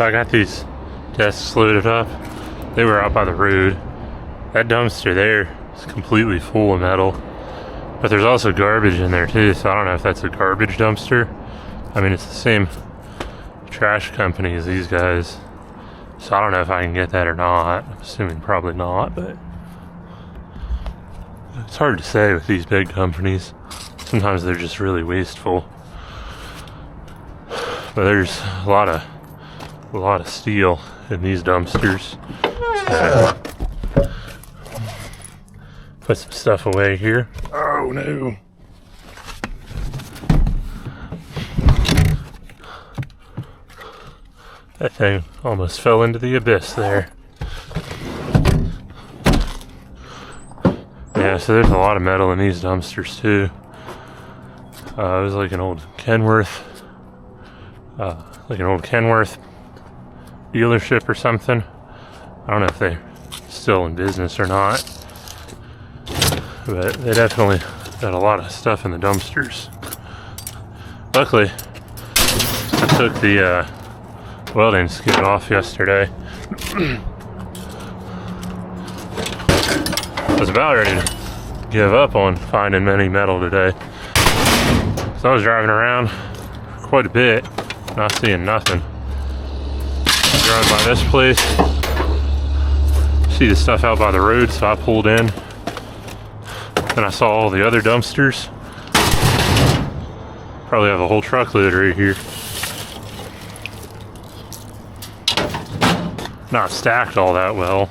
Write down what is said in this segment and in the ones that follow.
So I got these desks loaded up. They were out by the road. That dumpster there is completely full of metal. But there's also garbage in there too, so I don't know if that's a garbage dumpster. I mean, it's the same trash company as these guys. So I don't know if I can get that or not. I'm assuming probably not, but it's hard to say with these big companies. Sometimes they're just really wasteful. But there's a lot of steel in these dumpsters. Put some stuff away here. Oh no. That thing almost fell into the abyss there. Yeah, so there's a lot of metal in these dumpsters too. It was like an old Kenworth dealership or something. I don't know if they're still in business or not, but they definitely got a lot of stuff in the dumpsters. Luckily, I took the welding skid off yesterday. I was about ready to give up on finding any metal today. So I was driving around quite a bit, not seeing nothing. Driving by this place, see the stuff out by the road, so I pulled in. Then I saw all the other dumpsters. Probably have a whole truckload right here. Not stacked all that well.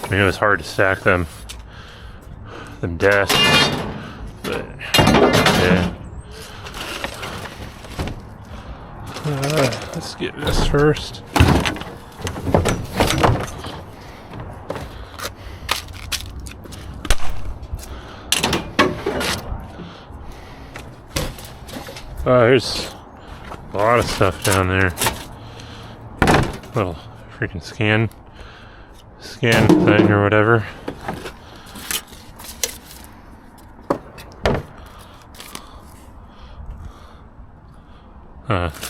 I mean, it was hard to stack them desks, but yeah. Let's get this first. Oh, there's a lot of stuff down there. Little freaking scan thing or whatever.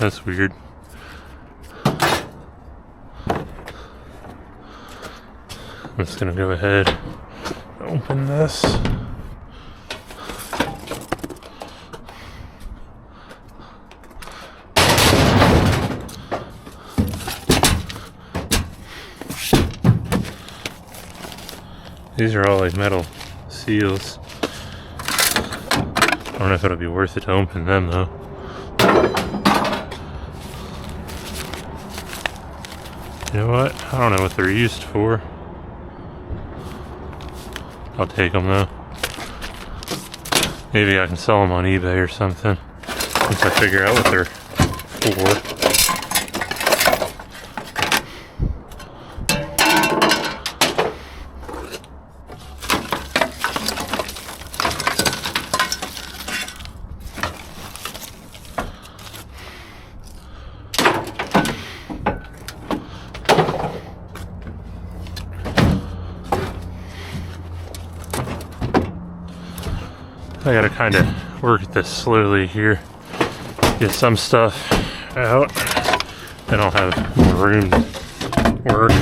That's weird. I'm just gonna go ahead and open this. These are all like metal seals. I don't know if it'll be worth it to open them though. You know what? I don't know what they're used for. I'll take them though. Maybe I can sell them on eBay or something once I figure out what they're for. I gotta kind of work at this slowly here. Get some stuff out, then I'll have more room to work.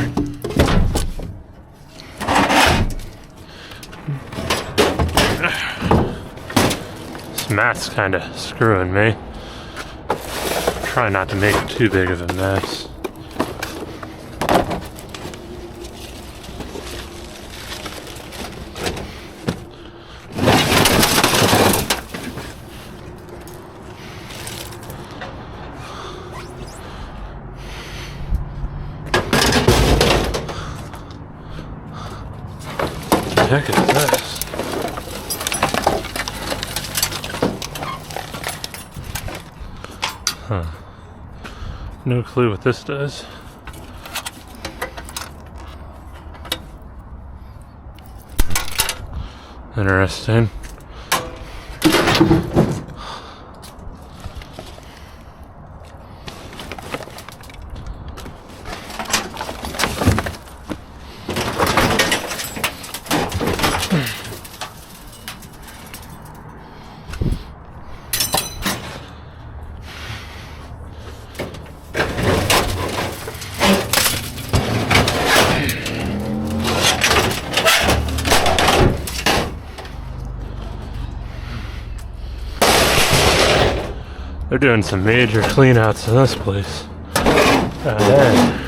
This mat's kind of screwing me. Try not to make too big of a mess. What the heck is this? Huh. No clue what this does. Interesting. They're doing some major cleanouts in this place. Yeah.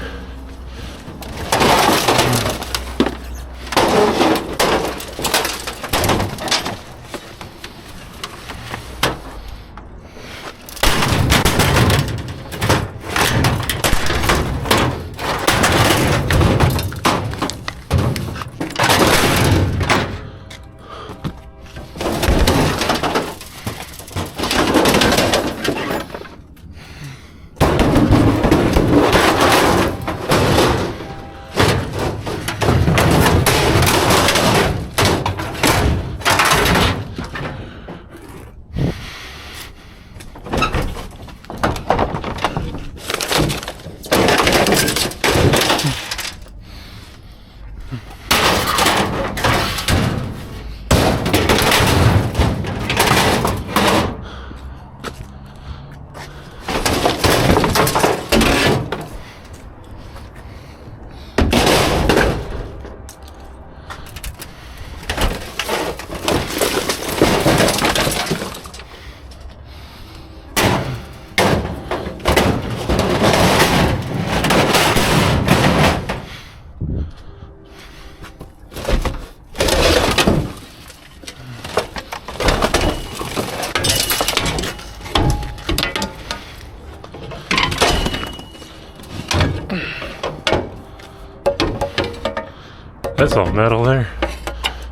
That's all metal there.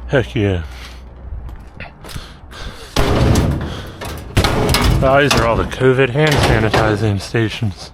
Heck yeah. Oh, these are all the COVID hand sanitizing stations.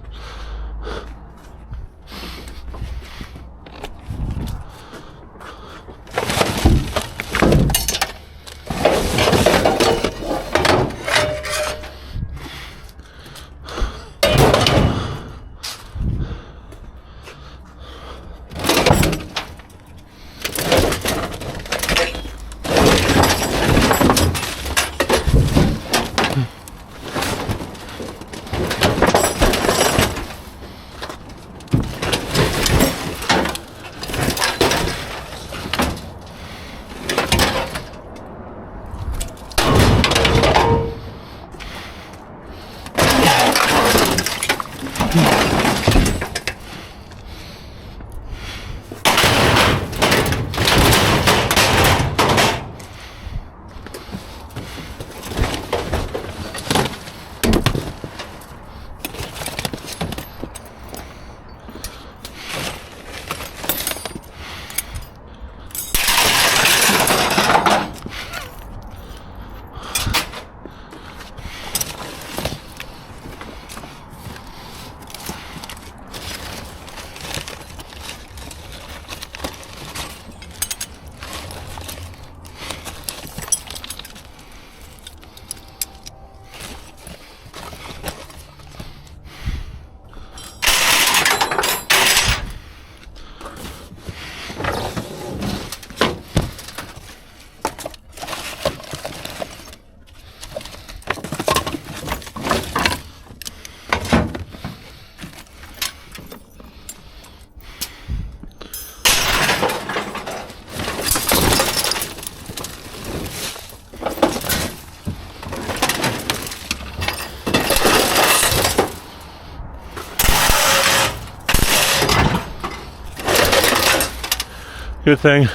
Good thing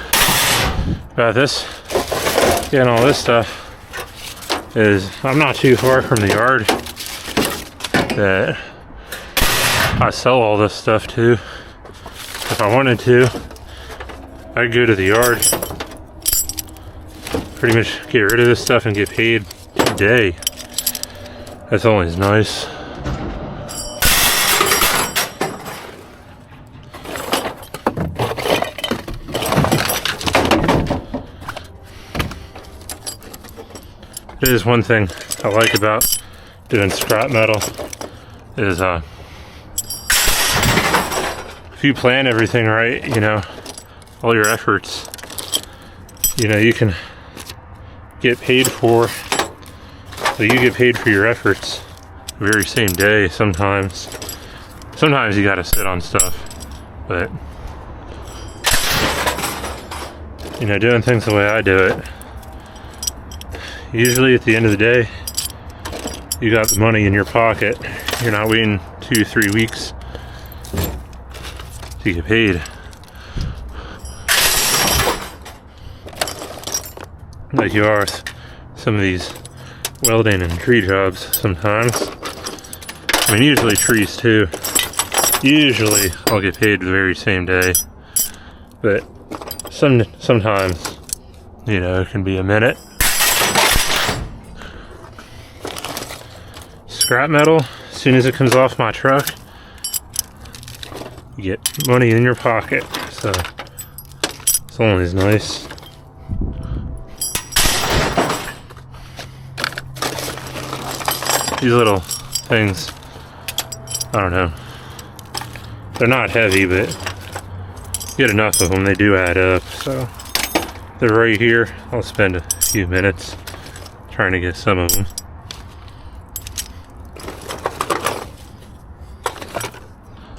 about this, getting all this stuff, is I'm not too far from the yard that I sell all this stuff to. If I wanted to, I'd go to the yard, pretty much get rid of this stuff and get paid today. That's always nice. It is one thing I like about doing scrap metal is if you plan everything right, you know, all your efforts, you know, you can get paid for, so you get paid for your efforts the very same day sometimes. Sometimes you gotta sit on stuff, but you know, doing things the way I do it, usually at the end of the day, you got the money in your pocket. You're not waiting 2-3 weeks to get paid. Like you are with some of these welding and tree jobs sometimes. I mean, usually trees too. Usually I'll get paid the very same day, but sometimes, you know, it can be a minute. Scrap metal, as soon as it comes off my truck, you get money in your pocket, so it's always nice. These little things, I don't know, they're not heavy, but get enough of them, they do add up. So they're right here. I'll spend a few minutes trying to get some of them.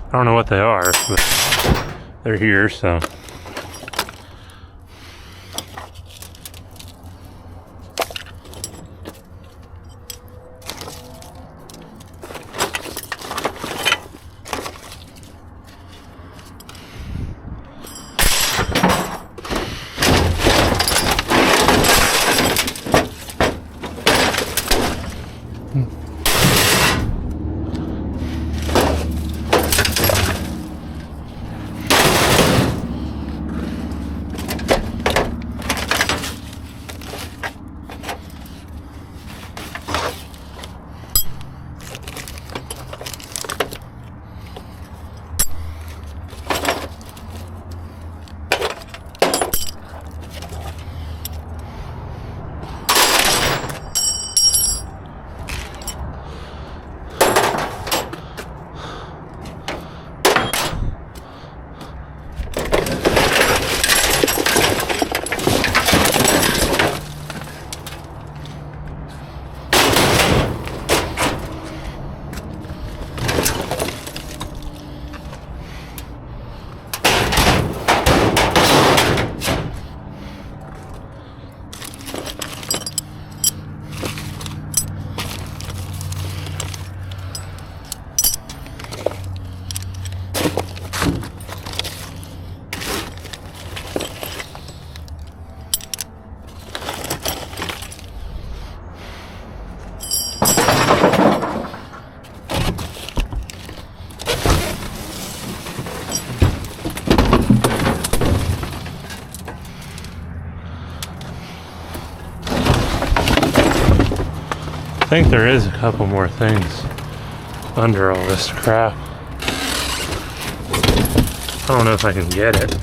I don't know what they are, but they're here, so. I think there is a couple more things under all this crap. I don't know if I can get it.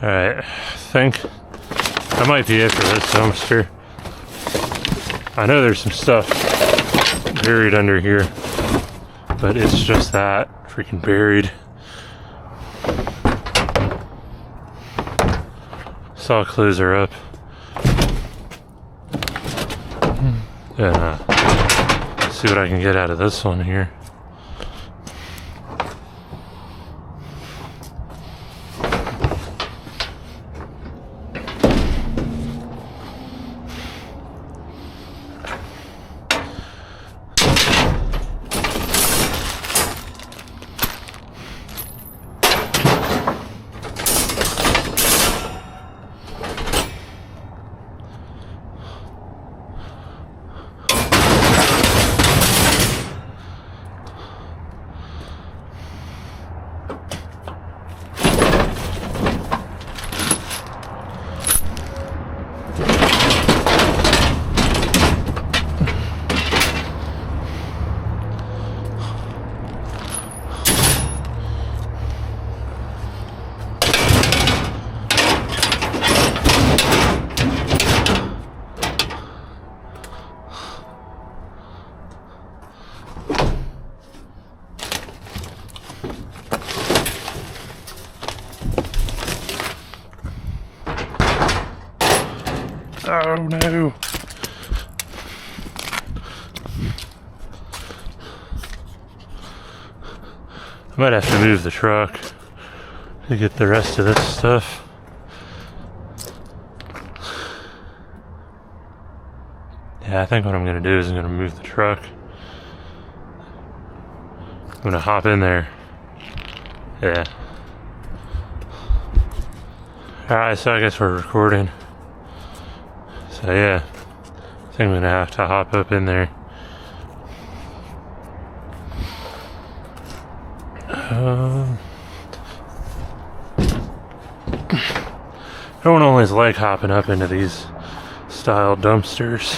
Alright, I think that might be it for this dumpster. I know there's some stuff buried under here, but it's just that freaking buried. Saw closer up. Yeah, see what I can get out of this one here. Oh no. I might have to move the truck to get the rest of this stuff. Yeah, I think what I'm gonna do is I'm gonna move the truck. I'm gonna hop in there. Yeah. Alright, so I guess we're recording. So yeah, I think I'm gonna have to hop up in there. I don't always like hopping up into these style dumpsters.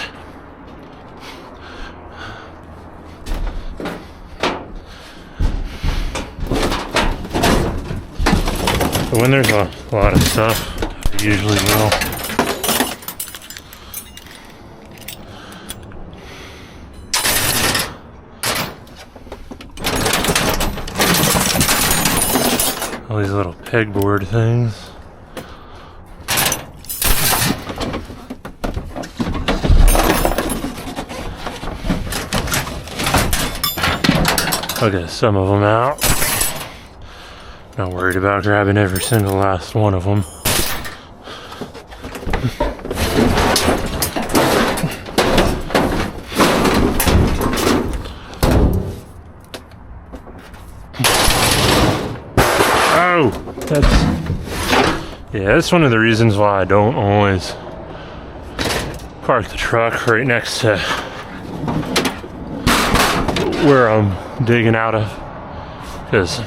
But when there's a lot of stuff, I usually will. All these little pegboard things. I'll get some of them out. Not worried about grabbing every single last one of them. Oh, that's one of the reasons why I don't always park the truck right next to where I'm digging out of, because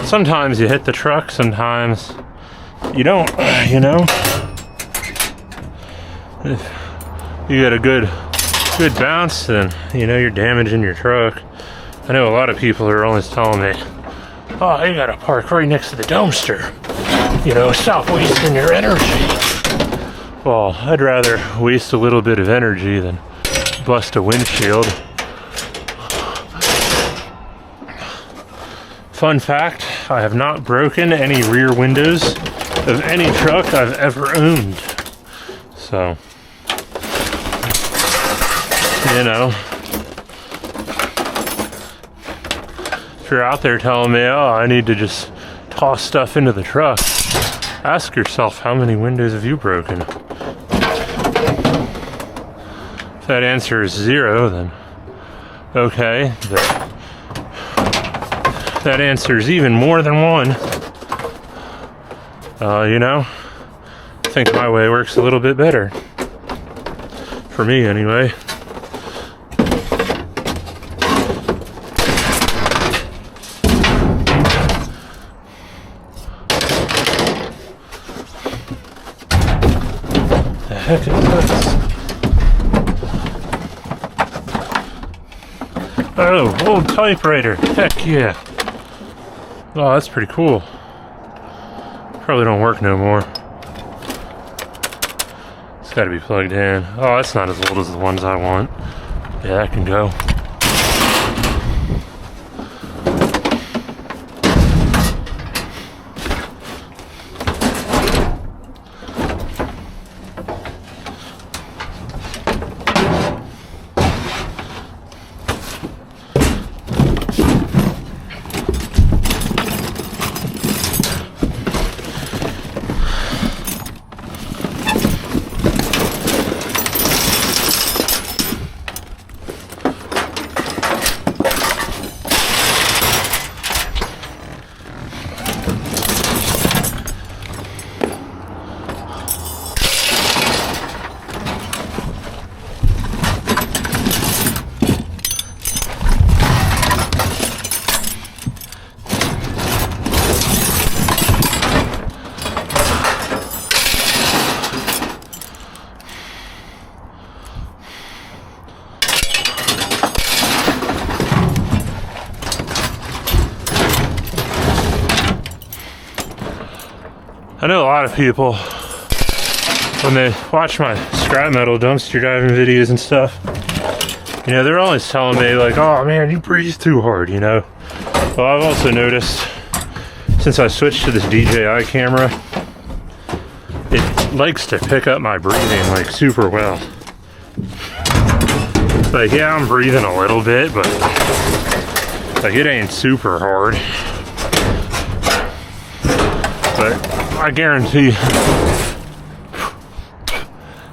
sometimes you hit the truck, sometimes you don't, you know. If you get a good bounce, then you know you're damaging your truck. I know a lot of people are always telling me, oh, you gotta park right next to the dumpster, you know, stop wasting your energy. Well, I'd rather waste a little bit of energy than bust a windshield. Fun fact, I have not broken any rear windows of any truck I've ever owned. So, you know, if you're out there telling me, oh, I need to just toss stuff into the truck, ask yourself, how many windows have you broken? If that answer is 0, then okay. That answer is even more than 1. You know, I think my way works a little bit better. For me, anyway. The heck is this? Oh, old typewriter. Heck yeah. Oh, that's pretty cool. Probably don't work no more. It's gotta be plugged in. Oh, that's not as old as the ones I want. Yeah, that can go. I know a lot of people, when they watch my scrap metal dumpster diving videos and stuff, you know, they're always telling me like, oh man, you breathe too hard, you know. Well, I've also noticed since I switched to this DJI camera, likes to pick up my breathing like super well. Like, yeah, I'm breathing a little bit, but like it ain't super hard. But I guarantee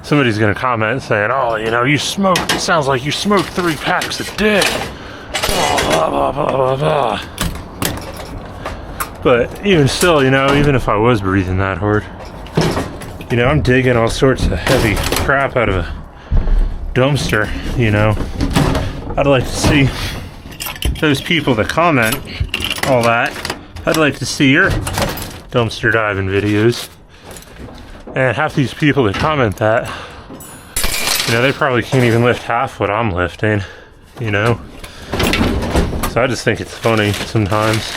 somebody's gonna comment saying, oh, you know, you smoke, it sounds like you smoke 3 packs a day. Blah, blah, blah, blah, blah. But even still, you know, even if I was breathing that hard, you know, I'm digging all sorts of heavy crap out of a dumpster, you know. I'd like to see those people that comment all that. I'd like to see your dumpster diving videos. And half these people that comment that, you know, they probably can't even lift half what I'm lifting, you know. So I just think it's funny sometimes.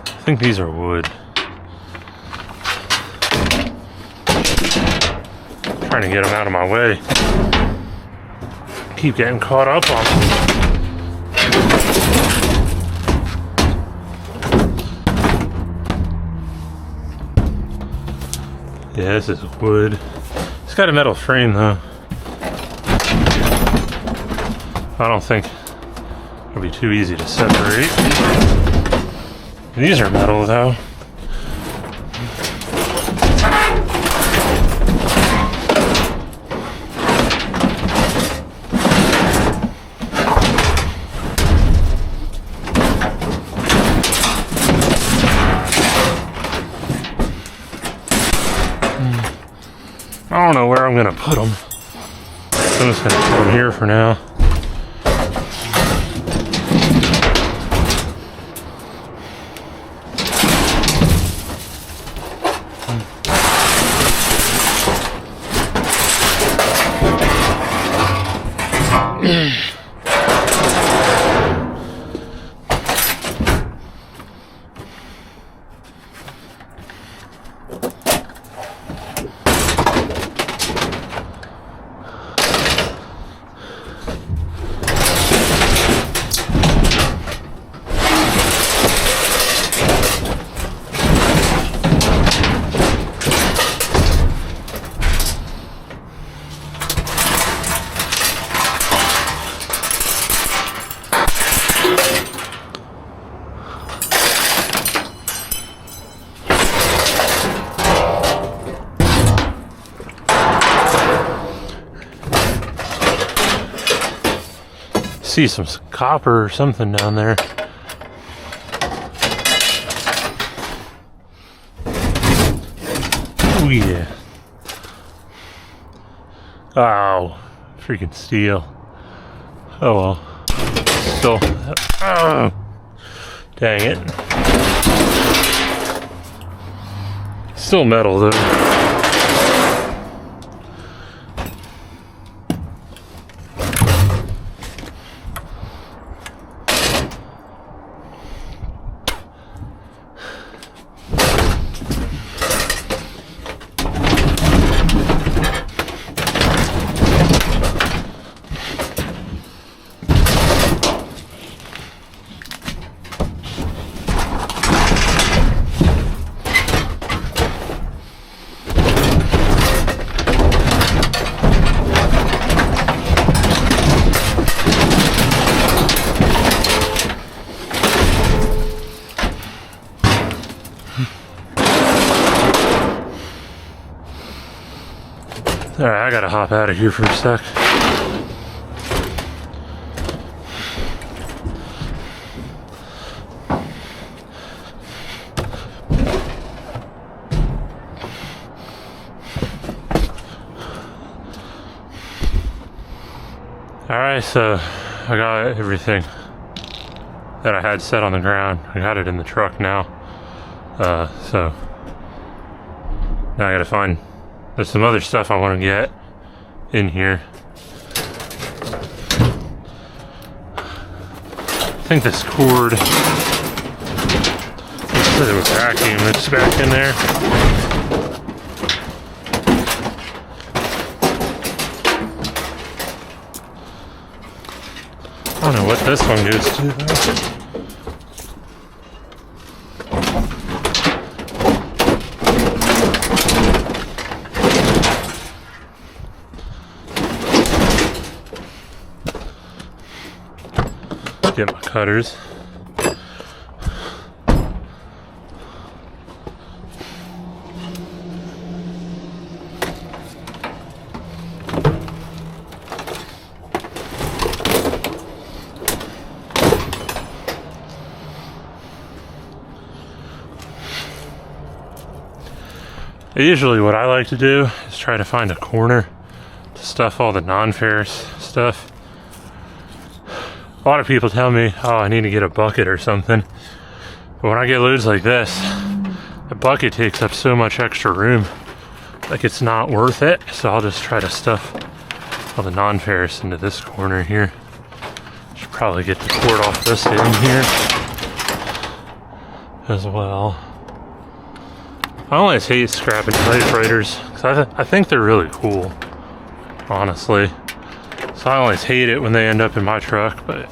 I think these are wood. Trying to get them out of my way. Keep getting caught up on them. Yeah, this is wood. It's got a metal frame though. I don't think it'll be too easy to separate. These are metal though. I don't know where I'm gonna put them. I'm just gonna put them here for now. See some copper or something down there. Oh yeah. Oh, freaking steel. Oh well. Still. Oh, dang it. Still metal though. Alright, I gotta hop out of here for a sec. Alright, so I got everything that I had set on the ground. I got it in the truck now. So now I gotta find, there's some other stuff I want to get in here. I think this cord, it said it was vacuum, it's back in there. I don't know what this one goes to though. Get my cutters. Usually what I like to do is try to find a corner to stuff all the non-ferrous stuff. A lot of people tell me, oh, I need to get a bucket or something. But when I get loads like this, the bucket takes up so much extra room, like it's not worth it. So I'll just try to stuff all the non-ferrous into this corner here. Should probably get the cord off this end here as well. I always hate scrapping typewriters because I think they're really cool, honestly. So I always hate it when they end up in my truck, but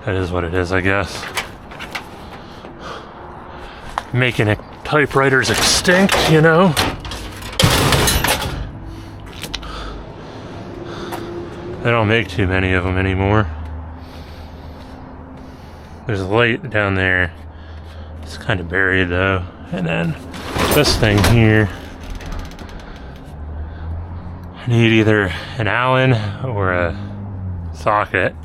that is what it is, I guess. Making it typewriters extinct, you know? They don't make too many of them anymore. There's a light down there. It's kind of buried though. And then this thing here, I need either an Allen or a socket.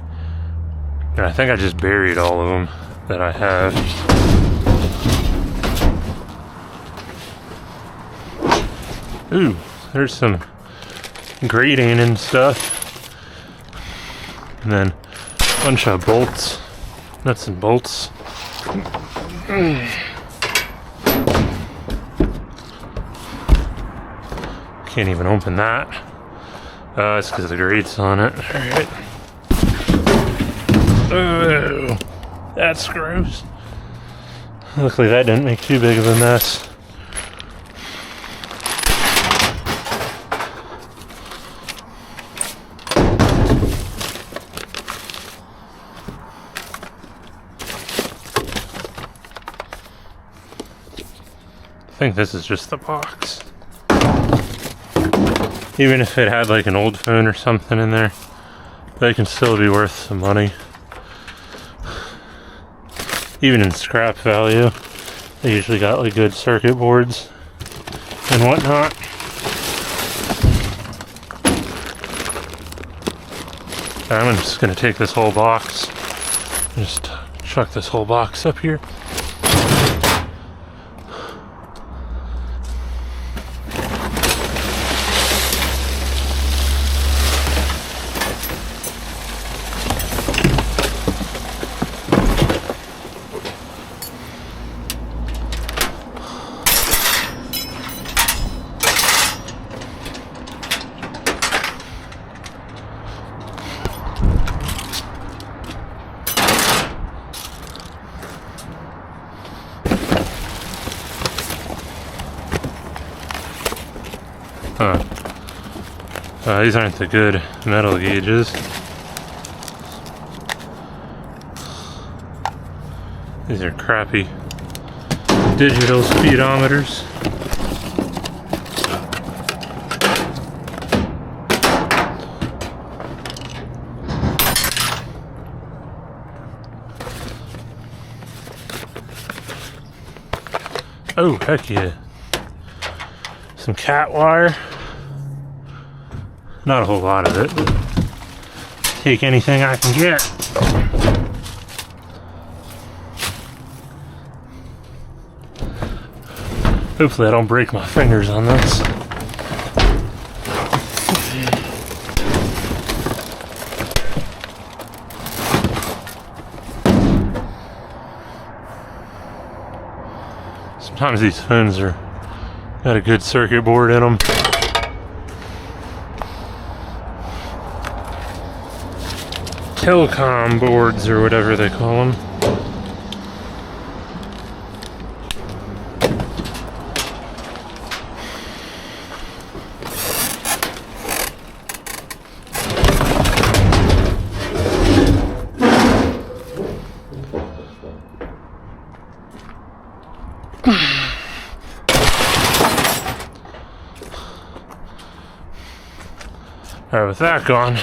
And I think I just buried all of them that I have. Ooh, there's some grating and stuff. And then a bunch of bolts, nuts and bolts. Can't even open that. It's because the grate's on it. Alright. Oh, that's gross. Luckily that didn't make too big of a mess. I think this is just the box. Even if it had like an old phone or something in there, they can still be worth some money. Even in scrap value, they usually got like good circuit boards and whatnot. I'm just gonna take this whole box and just chuck this whole box up here. These aren't the good metal gauges. These are crappy digital speedometers. Oh, heck yeah. Some cat wire. Not a whole lot of it, but take anything I can get. Hopefully I don't break my fingers on this. Sometimes these phones are got a good circuit board in them. Telecom boards or whatever they call them. Alright, with that gone,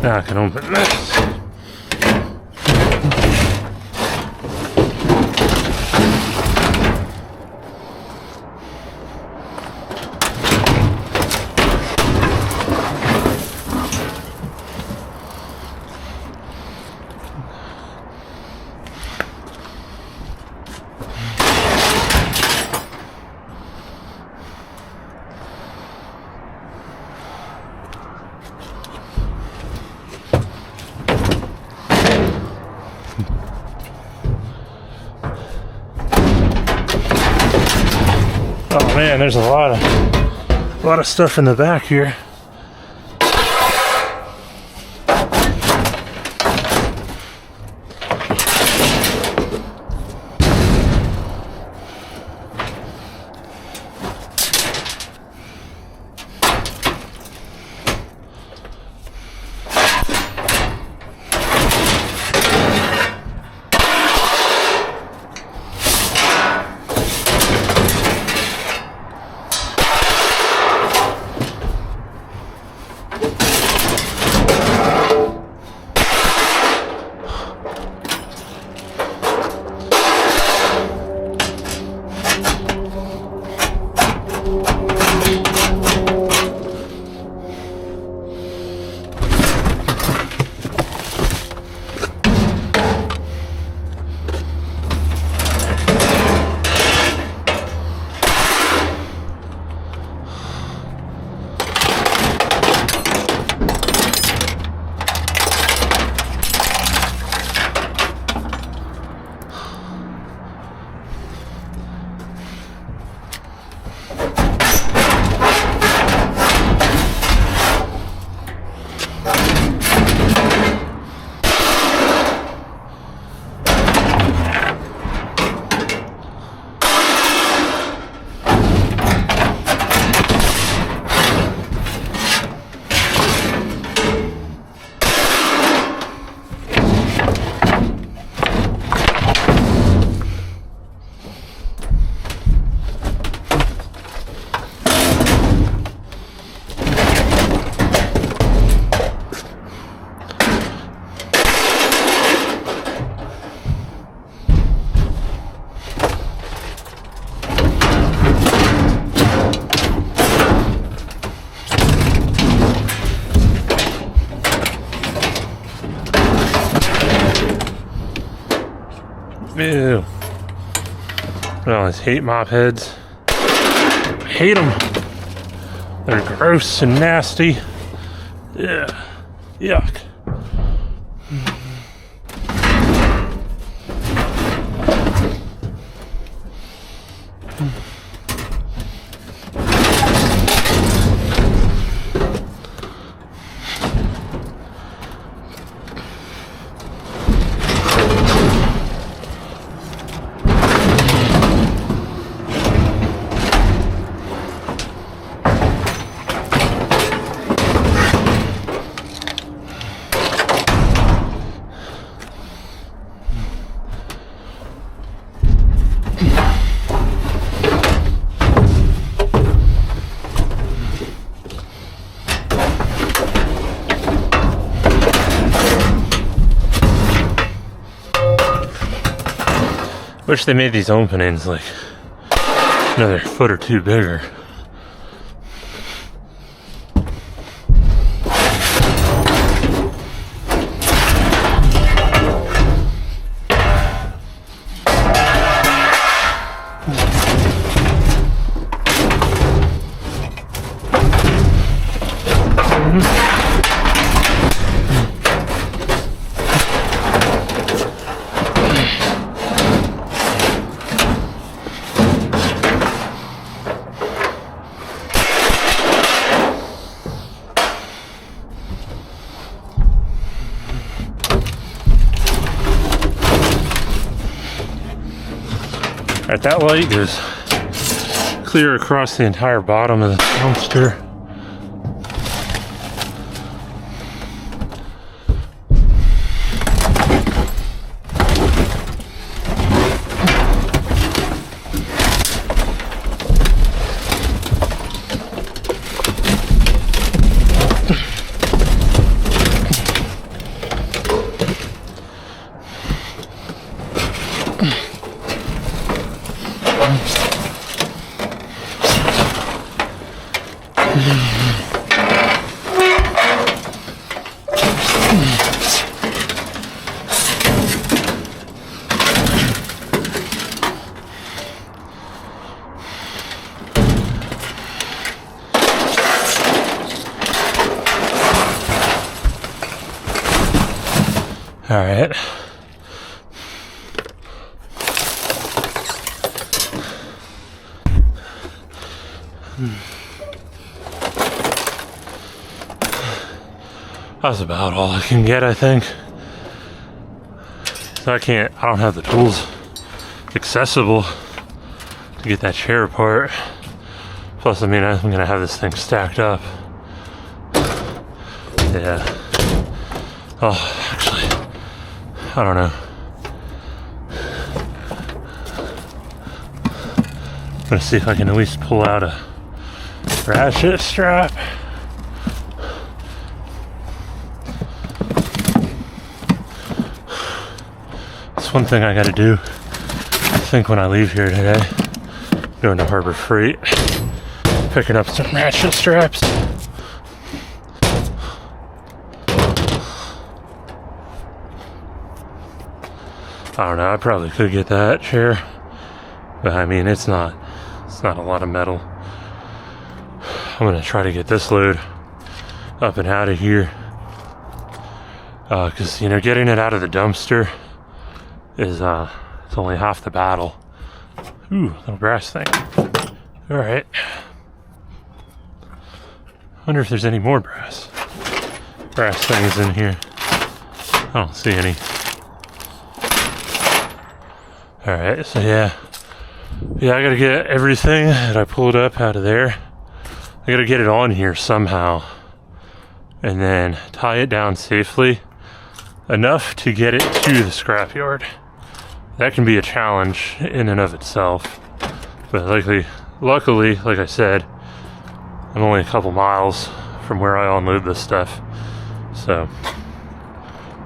now I can open this. Oh man, there's a lot of stuff in the back here. Ew. I always hate mop heads. Hate them. They're gross and nasty. Yeah. Yuck. Wish they made these openings like another foot or two bigger. Alright, that light goes clear across the entire bottom of the dumpster. All right. That's about all I can get, I think. So I don't have the tools accessible to get that chair apart. Plus, I mean, I'm gonna have this thing stacked up. Yeah. Oh, actually, I don't know. I'm gonna see if I can at least pull out a ratchet strap. That's one thing I gotta do, I think, when I leave here today. Going to Harbor Freight, picking up some ratchet straps. I don't know, I probably could get that chair, but I mean, it's not a lot of metal. I'm gonna try to get this load up and out of here, because you know, getting it out of the dumpster is it's only half the battle. Ooh, little brass thing. All right. Wonder if there's any more brass things in here. I don't see any. All right, so yeah, I gotta get everything that I pulled up out of there. I gotta get it on here somehow, and then tie it down safely enough to get it to the scrapyard. That can be a challenge in and of itself, but luckily, like I said, I'm only a couple miles from where I unload this stuff, so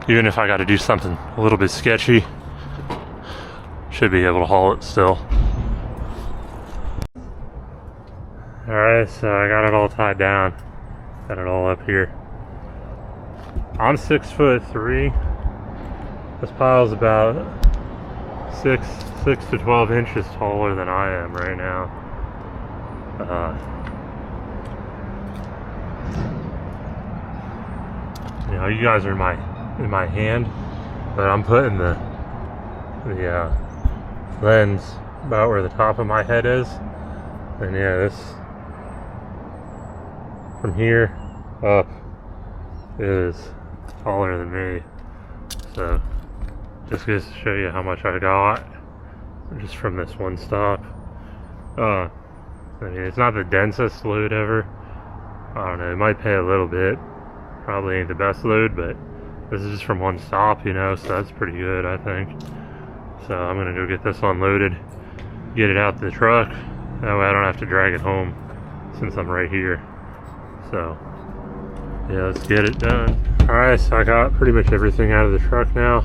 even if I got to do something a little bit sketchy, should be able to haul it still. Alright, so I got it all tied down, got it all up here. I'm 6'3". This pile's about 6 to 12 inches taller than I am right now. You know, you guys are in my hand, but I'm putting the lens about where the top of my head is, and yeah, this from here up is taller than me. So just goes to show you how much I got just from this one stop. I mean, it's not the densest load ever. I don't know, it might pay a little bit. Probably ain't the best load, but this is just from one stop, you know, so that's pretty good, I think. So I'm gonna go get this unloaded, get it out to the truck. That way I don't have to drag it home since I'm right here. So yeah, let's get it done. Alright, so I got pretty much everything out of the truck now.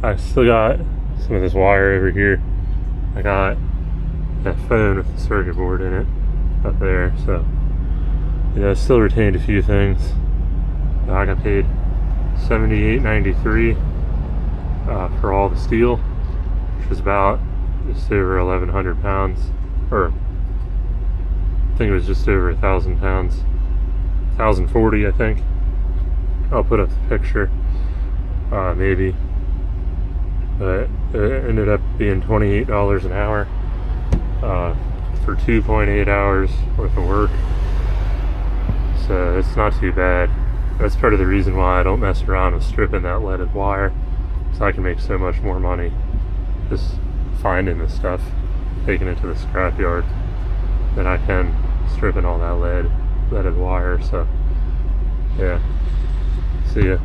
I still got some of this wire over here. I got that phone with the circuit board in it up there, so yeah, I still retained a few things. I got paid $78.93 for all the steel, which was about just over 1,100 pounds, or I think it was just over 1,000 pounds, 1,040 I think. I'll put up the picture, maybe, but it ended up being $28 an hour for 2.8 hours worth of work, so it's not too bad. That's part of the reason why I don't mess around with stripping that leaded wire, so I can make so much more money just finding this stuff, taking it to the scrapyard, than I can stripping all that leaded wire. So yeah, see ya.